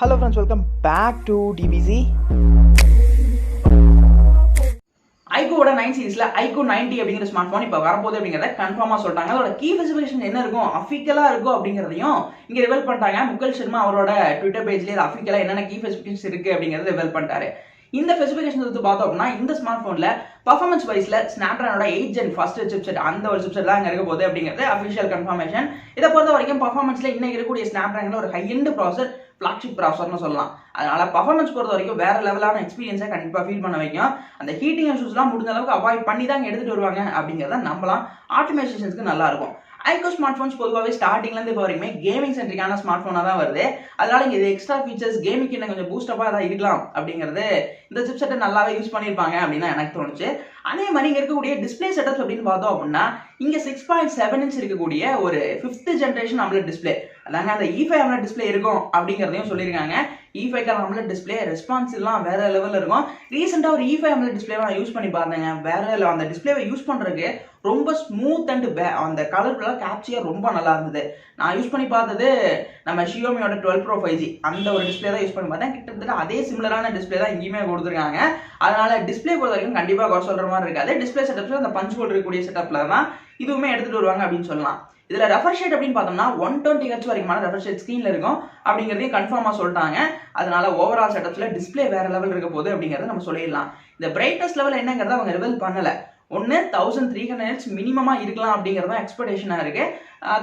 Hello friends, welcome back to DBZ. IQOO 9 சீரிஸ்ல IQOO 90 அப்படிங்கிற smart phone இப்போ வரப்போகுது அப்படிங்கிறத கன்ஃபார்மா சொல்லிட்டாங்க. அதோட கீ ஸ்பெசிஃபிகேஷன் என்ன இருக்கும், அஃபிஷியலா இருக்கும் அப்படிங்கிறதையும் இங்க ரிவீல் பண்ணிட்டாங்க. முகல் சர்மா அவரோட ட்விட்டர் பேஜ்லேயே அஃபிஷியலா என்னென்ன கீ ஸ்பெசிஃபிகேஷன்ஸ் இருக்கு அப்படிங்கிறத ரிவீல் பண்ணிட்டாரு. இந்த ஸ்பெசிஃபிகேஷன் எடுத்து பார்த்தோம் அப்படின்னா இந்த ஸ்மார்ட் போன்ல பர்ஃபார்மன்ஸ் வைஸ்ல ஸ்னாப்டிராகனோட 8 Gen ஃபர்ஸ்ட் சிப்செட் அந்த ஒரு சிப்செட் தான் இருக்க போகுது அப்படிங்கிறது அஃபிஷியல் கன்ஃபர்மேஷன். இதை பொறுத்த வரைக்கும் பர்ஃபார்மன்ஸ்ல இன்னைக்கு இருக்கக்கூடிய ஸ்னாப்டிராகன்ல ஒரு ஹை எண்ட் ப்ராசஸர், ஃபிளாக்ஷிப் ப்ராசஸர்னு சொல்லலாம். அதனால பர்ஃபார்மன்ஸ் பொறுத்த வரைக்கும் வேற லெவலான எக்ஸ்பீரியன்ஸை கண்டிப்பா ஃபீல் பண்ண வைக்கும். அந்த ஹீட்டிங் இஷ்யூஸ்லாம் முடிஞ்ச அளவுக்கு அவாய்ட் பண்ணி தான் எடுத்துட்டு வருவாங்க அப்படிங்கிறத நம்பலாம். ஆப்டிமைசேஷன்ஸ்க்கு நல்லா இருக்கும். ஐகோ ஸ்மார்ட் போன்ஸ் பொதுவாகவே ஸ்டார்டிங்ல இருந்து இப்போ வரைக்குமே கேமிங் சென்ட்ரிக்கான ஸ்மார்ட் போனா தான் வருது. அதனால இங்க இது எக்ஸ்ட்ரா ஃபீச்சர்ஸ் கேமிங் இன்னும் கொஞ்சம் பூஸ்டப்பா ஏதாவது இருக்கலாம் அப்படிங்கிறது இந்த சிப்செட்டை நல்லாவே யூஸ் பண்ணியிருப்பாங்க அப்படின்னு எனக்கு தோணுச்சு. அதே மாதிரி இங்க இருக்கக்கூடிய டிஸ்பிளே செட்டப்ஸ் அப்படின்னு பார்த்தோம் அப்படின்னா இங்க 6.7 இன்ச் இருக்கக்கூடிய ஒரு 5th ஜென்ரேஷன் அம்லெட் டிஸ்பிளே, அதாங்க அந்த E5 அம்லெட் டிஸ்பிளே இருக்கும் அப்படிங்கிறதையும் சொல்லியிருக்காங்க. E5 அம்லெட் டிஸ்பிளே ரெஸ்பான்ஸ் எல்லாம் வேற லெவலில் இருக்கும். ரீசெண்டாக ஒரு E5 அம்லெட் டிஸ்பிளே நான் யூஸ் பண்ணி பார்த்தேங்க. வேற அந்த டிஸ்பிளேவை யூஸ் பண்றதுக்கு ரொம்ப ஸ்மூத் அண்ட் அந்த கலர்லாம் கேப்சியர் ரொம்ப நல்லா இருந்தது. நான் யூஸ் பண்ணி பார்த்தது நம்ம ஷியோமியோட 12 Pro 5G அந்த ஒரு டிஸ்பிளே தான் யூஸ் பண்ணி பார்த்தேன். கிட்டத்தட்ட அதே சிமிலரான டிஸ்பிளே தான் இங்கேயுமே கொடுத்துருக்காங்க. அதனால டிஸ்பிளே பொறுத்த வரைக்கும் கண்டிப்பா குறை சொல்ற மாதிரி இருக்காது. டிஸ்பிளே செட்டப்ஸ் அந்த பஞ்ச் ஹோல் இருக்கக்கூடிய செட்டப்ல தான் இதுவுமே எடுத்துட்டு வருவாங்க அப்படின்னு சொல்லலாம். இதுல ரெஃப்ரெஷ் ரேட் அப்படின்னு பார்த்தோம்னா 120 Hz வரைக்குமான ரெஃப்ரெஷ் ரேட் ஸ்கிரீன்ல இருக்கும் அப்படிங்கிறதையும் கன்ஃபார்மா சொல்லிட்டாங்க. அதனால ஓவரால் செட்டப்ஸ்ல டிஸ்பிளே வேற லெவல் இருக்க போகுது அப்படிங்கறத நம்ம சொல்லிடலாம். இந்த பிரைட்னஸ் லெவல் என்னங்கிறத அவங்க ரிவீல் பண்ணல. 1300 Hz மினிமமா இருக்கலாம் அப்படிங்கிறது தான் எக்ஸ்பெக்டேஷனா இருக்கு.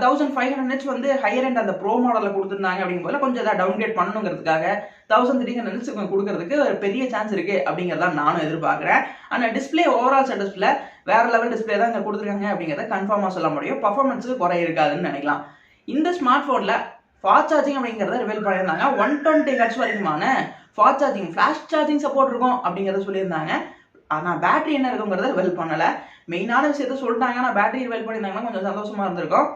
1500 Hz வந்து ஹையர் எண்ட் அந்த ப்ரோ மாடல்ல கொடுத்துருந்தாங்க அப்படிங்கும்போது கொஞ்சம் ஏதாவது டவுன்கிரேட் பண்ணணுங்கிறதுக்காக 1300 Hz கொடுக்கறதுக்கு ஒரு பெரிய சான்ஸ் இருக்கு அப்படிங்கிறத நானும் எதிர்பார்க்கிறேன். ஆனா டிஸ்பிளே ஓவரால் செட்டப்ஸ்ல வேற லெவல் டிஸ்பிளே தான் இங்க கொடுத்துருக்காங்க அப்படிங்கிறத கன்ஃபார்மா சொல்ல முடியும். பர்ஃபார்மன்ஸுக்கு குறை இருக்காதுன்னு நினைக்கலாம். இந்த ஸ்மார்ட் போன்ல ஃபாஸ்ட் சார்ஜிங் அப்படிங்கிறத ரிவீல் பண்ணியிருந்தாங்க. 120 Hz வரைக்குமான fast charging, flash charging support இருக்கும் அப்படிங்கிறத சொல்லியிருந்தாங்க. ஆனா பேட்டரி என்ன இருக்குங்கிறத ரிவீல் பண்ணல. மெயினான விஷயத்த சொல்லிட்டாங்க. ஆனா பேட்டரி ரிவீல் பண்ணியிருந்தாங்கன்னா கொஞ்சம் சந்தோஷமா இருந்திருக்கும்.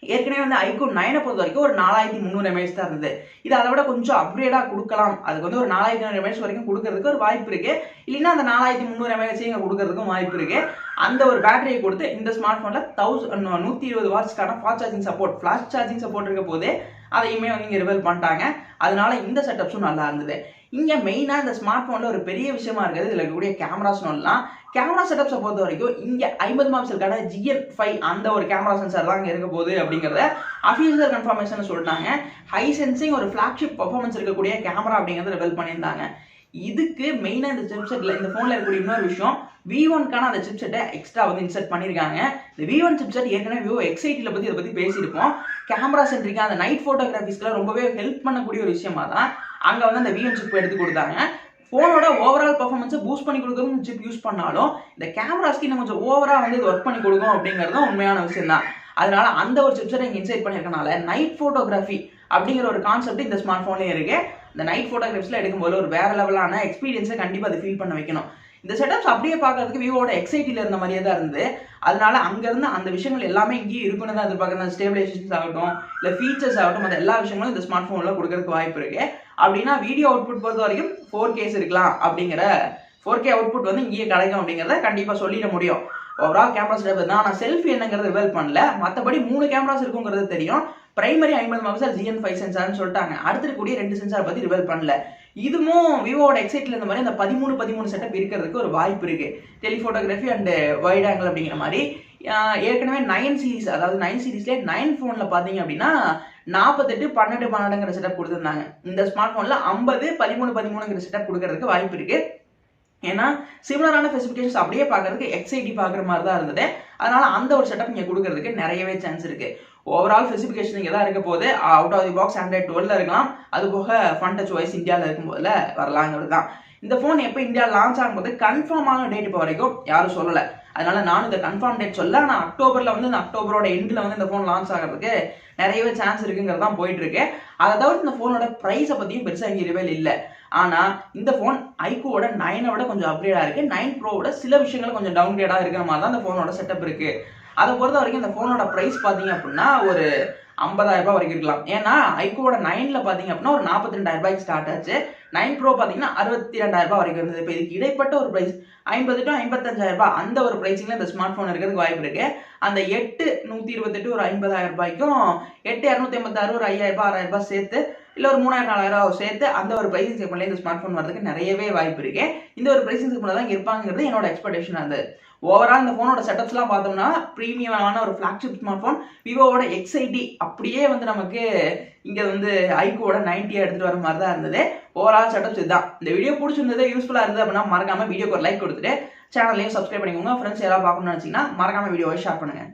ஏற்கனவே வந்து IQOO 9 பொறுத்த வரைக்கும் ஒரு 4300 mAh தான் இருந்தது. இது அதை விட கொஞ்சம் அப்கிரேடா கொடுக்கலாம். அதுக்கு வந்து ஒரு 4400 mAh வரைக்கும் கொடுக்கறதுக்கு ஒரு வாய்ப்பு இருக்கு. இல்லைன்னா அந்த 4300 mAh இங்க கொடுக்கறதுக்கும் வாய்ப்பு இருக்கு. அந்த ஒரு பேட்டரியை கொடுத்து இந்த ஸ்மார்ட் போன்ல 120 வாட்ஸ்க்கான fast charging support, flash charging support இருக்க போது அதையுமே வந்து இங்க ரிவீல் பண்ணிட்டாங்க. அதனால இந்த செட்டப்ஸும் நல்லா இருந்தது. இங்க மெயினா இந்த ஸ்மார்ட் போன்ல ஒரு பெரிய விஷயமா இருக்குது இதுல இருக்கக்கூடிய கேமராஸ் சொல்லலாம். கேமரா செட்டப்ஸை பொறுத்த வரைக்கும் இங்க 50 மெகாபிக்சலுக்கான GN5 அந்த ஒரு கேமரா சென்சார் தான் இங்க இருக்க போகுது அப்படிங்கறத அஃபிஷியல் கன்ஃபர்மேஷன் சொல்லிட்டாங்க. ஹை சென்சிங் ஒரு ஃபிளாக்ஷிப் பெர்ஃபார்மன்ஸ் இருக்கக்கூடிய கேமரா அப்படிங்கறத ரிவீல் பண்ணியிருந்தாங்க. இதுக்கு மெயினா இந்த சிப்செட்ல இந்த போன்ல இருக்கக்கூடிய இன்னொரு விஷயம் V1க்கான அந்த சிப்செட்டை எக்ஸ்ட்ரா வந்து இன்சர்ட் பண்ணிருக்காங்க. இந்த V1 சிப்செட் ஏற்கனவே Vivo X80ல பத்தி இதை பத்தி பேசியிருப்போம். கேமரா சென்ட்ரிக்கா அந்த நைட் போட்டோகிராஃபிஸ்க்குலாம் ரொம்பவே ஹெல்ப் பண்ணக்கூடிய ஒரு விஷயமா தான் அங்க வந்து அந்த V1 சிப் எடுத்து கொடுத்தாங்க. போனோட ஓவரால் பெர்ஃபார்மன்ஸை பூஸ்ட் பண்ணி கொடுக்கறது சிப் யூஸ் பண்ணாலும் இந்த கேமராஸ்க்கு இன்னும் கொஞ்சம் ஓவரா வந்து இது ஒர்க் பண்ணி கொடுக்கும் அப்படிங்கிறது உண்மையான விஷயம் தான். அதனால அந்த ஒரு சிப்செட்டை இங்க இன்சைட் பண்ணிருக்கனால நைட் போட்டோகிராஃபி அப்படிங்கிற ஒரு கான்செப்ட் இந்த ஸ்மார்ட் போன்லயே இருக்கு. இந்த நைட் போட்டோகிராஃபிஸ்ல எடுக்கும்போது ஒரு வேற லெவலான எக்ஸ்பீரியன்ஸை கண்டிப்பா அதை ஃபீல் பண்ண வைக்கணும். இந்த செட்டப்ஸ் அப்படியே பார்க்கறதுக்கு விவோட X80ல இருந்த மாதிரியே தான் இருந்து, அதனால அங்க இருந்து அந்த விஷயங்கள் எல்லாமே இங்கேயும் இருக்குன்னு தான் எதிர்பார்க்கறேன். ஸ்டேபிளைசேஷன்ஸ் ஆகட்டும், இல்ல ஃபீச்சர்ஸ் ஆகட்டும், அந்த எல்லா விஷயங்களும் இந்த ஸ்மார்ட் போன்ல கொடுக்கறதுக்கு வாய்ப்பு இருக்கு. அப்படின்னா வீடியோ அவுட்புட் பொறுத்த வரைக்கும் 4K இருக்கலாம் அப்படிங்கிற 4K அவுட்புட் வந்து இங்கேயே கிடைக்கும் அப்படிங்கிறத கண்டிப்பா சொல்லிட முடியும். ஓவரால் கேமரா செட்டப் தான். நான் செல்ஃபி என்னங்கிறது ரிவீல் பண்ணல. மற்றபடி 3 கேமராஸ் இருக்குங்கிறது தெரியும். பிரைமரி 50 மெகாபிக்சல் GN5 சென்சார்னு சொல்லிட்டாங்க. அடுத்து இருக்கக்கூடிய 2 சென்சார் பத்தி ரிவீல் பண்ணல. இதுவும் விவோட X80ல இருந்த மாதிரி அந்த 13 செட்டப் இருக்கிறதுக்கு ஒரு வாய்ப்பு இருக்கு. டெலிஃபோட்டோகிராஃபி அண்ட் வைட் ஆங்கிள் அப்படிங்கிற மாதிரி ஏற்கனவே 9 சீரிஸ், அதாவது 9 சீரிஸ்ல 9 போன்ல பாத்தீங்க அப்படின்னா 48 12 12ங்கிற செட்டப் கொடுத்துருந்தாங்க. இந்த ஸ்மார்ட் போன்ல 50 13 13ங்கிற செட்டப் கொடுக்கறதுக்கு வாய்ப்பு இருக்கு. ஏன்னா சிமிலரான ஸ்பெசிஃபிகேஷன்ஸ் அப்படியே பார்க்கறதுக்கு X80 பார்க்குற மாதிரி தான் இருந்தது. அதனால அந்த ஒரு செட்டப் இங்கே கொடுக்கறதுக்கு நிறையவே சான்ஸ் இருக்கு. ஓவரால் ஸ்பெசிஃபிகேஷன் இங்கே தான் இருக்க போது. Out of the box Android 12ல இருக்கலாம். அது போக ஃபன் டச் வாய்ஸ் இந்தியாவில் இருக்கும்போதுல வரலாங்கிறது தான். இந்த ஃபோன் எப்போ இந்தியா லான்ச் ஆகும்போது கன்ஃபார்மான டேட் இப்போ வரைக்கும் யாரும் சொல்லலை. அதனால நானும் இந்த கன்ஃபார்ம் டேட் சொல்ல. ஆனால் அக்டோபர்ல வந்து இந்த அக்டோபரோட எண்டில் வந்து இந்த ஃபோன் லான்ச் ஆகிறதுக்கு நிறையவே சான்ஸ் இருக்குங்கிறது தான் போயிட்டு இருக்கு. அதை தவிர்த்து இந்த ஃபோனோட ப்ரைஸை பற்றியும் பெருசாக இங்கே ரிவீல் இல்லை. ஆனா இந்த போன் IQOO 9 விட கொஞ்சம் அப்கிரேடா இருக்கு. 9 Pro விட சில விஷயங்கள் கொஞ்சம் டவுன்கிரேடா இருக்கிற மாதிரி தான் இந்த போனோட செட்டப் இருக்கு. அதை பொறுத்த வரைக்கும் இந்த போனோட பிரைஸ் பாத்தீங்க அப்படின்னா ஒரு 50,000 ரூபாய் வரைக்கும் இருக்கலாம். ஏன்னா IQOO 9ல பாத்தீங்க அப்படின்னா ஒரு 42,000 ரூபாய்க்கு ஸ்டார்ட் ஆச்சு. 9 Pro பாத்தீங்கன்னா 62,000 ரூபாய் வரைக்கும் இருந்தது. இப்போ இதுக்கு இடைப்பட்ட ஒரு பிரைஸ் 50 to 55,000 ரூபாய் அந்த ஒரு பிரைசிங்ல இந்த ஸ்மார்ட் போன் இருக்கிறதுக்கு வாய்ப்பு இருக்கு. அந்த 8 128 ஒரு 50,000 ரூபாய்க்கும் 8 256 ஒரு 5,000 ரூபாய் 6,000 ரூபாய் சேர்த்து இல்லை ஒரு 3000-4000 சேர்த்து அந்த ஒரு பிரைசிங் செக்மெண்ட்ல இந்த ஸ்மார்ட் ஃபோன் வரதுக்கு நிறையவே வாய்ப்பு இருக்கு. இந்த ஒரு பிரைசிங் செக்மெண்ட்ல தான் இருப்பாங்கிறது என்னோட எக்ஸ்பெக்டேஷன். அது ஓவரால் இந்த ஃபோனோட செட்டப்ஸ்லாம் பார்த்தோம்னா ப்ரீமியமான ஒரு ஃபிளாக்ஷிப் ஸ்மார்ட் ஃபோன் விவோவோட X80 அப்படியே வந்து நமக்கு இங்கே வந்து ஐக்கூவோட 90 எடுத்துகிட்டு வர மாதிரி தான் இருந்தது. ஓவரால் செட்டப்ஸ் இதுதான். இந்த வீடியோ பிடிச்சிருந்தது, யூஸ்ஃபுல்லாக இருந்தது அப்படின்னா மறக்காம வீடியோக்கு ஒரு லைக் கொடுத்துட்டு சேனலையும் சப்ஸ்கிரைப் பண்ணிக்கோங்க. ஃப்ரெண்ட்ஸ் யாராவது பார்க்கணும்னு நினச்சிங்கன்னா மறக்காம வீடியோவை ஷேர் பண்ணுங்க.